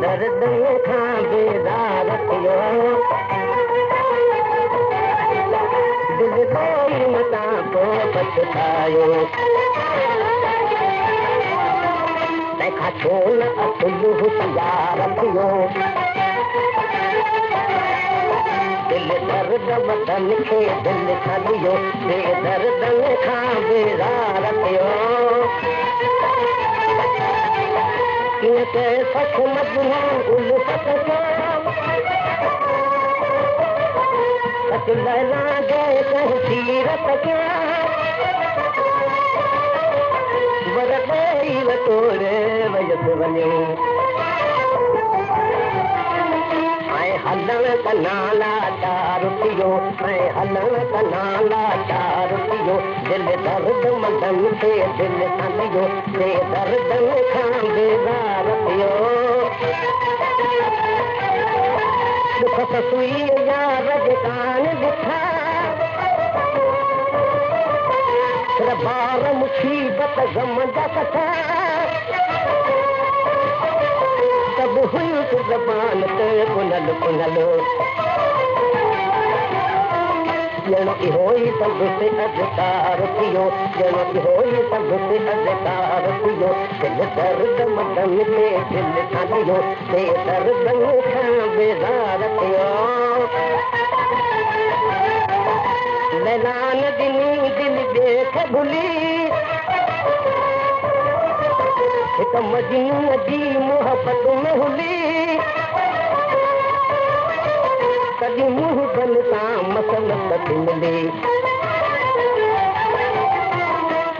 दर्द खां बेज़ार थियो दिल रोई मतां पोइ पछतायो तंहिंखां छो न असुल होशियार थियो दिल दर्द वतन खे दिल छॾियो बेदर्दन खां बेज़ार थियो कीअं के सख मजनू उल्फत जो सच लैला गए कंहिं सीरत क्या वर ॾेई वटोरे वयसि वञो ऐं हलण कना लाचार थियो ऐं हलण कना लाचार थियो दिल दर्द मदन खे दिल छॾियो बेदर्दन खां बेज़ार थियो दुख ससुईअ यार जे कान ॾिठा बार मुसीबत गम जा कथा सभु हुयूं ज़बान ते पुनल पुनल ॼण इहो ई संदसि अधिकार थियो ॼण इहो ई संदसि अधिकार थियो दिल दर्द मदन खे दिल छॾियो बेदर्दन खां बेज़ार थियो लैलान ॾिनी दिल ॿिए खे भुली हिक मजनूअ जी मोहबत में हुली कॾहिं मुंहुं बन सां मसलत थी मिली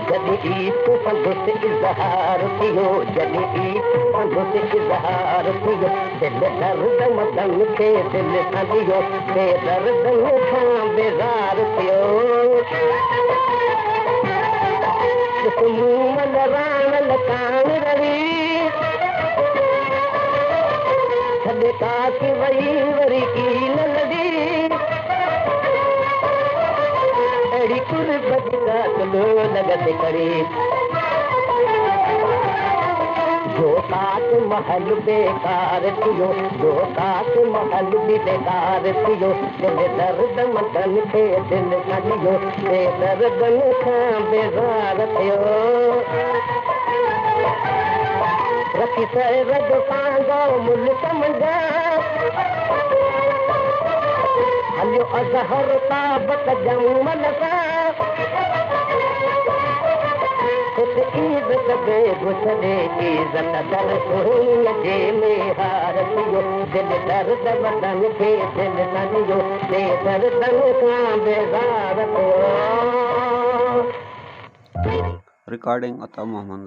जॾहिं ईत संदसि इज़हार थियो जॾहिं ईत संदसि इज़हार थियो दिल दर्द मदन खे दिल छॾियो बेदर्दन खां बेज़ार थियो मूं मल राणल कान रही छॾे काकी वई वरी कील लड़ी अहिड़ी कुर्बत कातलो लॻत करे जो कात महल बेकार थियो जो कात महल बि बेकार थियो दिल दर्द मदन खे दिल छॾियो बेदर्दन खां बेज़ार थियो रखी सरद पंहिंजो मुल्क मुंहिंजा हलियो अज़हर ताबत जमल सां इज़त बेगुसरे इज़त दर सुहिणीअ जे में हार थियो दिल दर्द वतन खे दिल छॾियो बेदर्दन खां बेज़ार थियो रिकॉर्डिंग अता मोहम्मद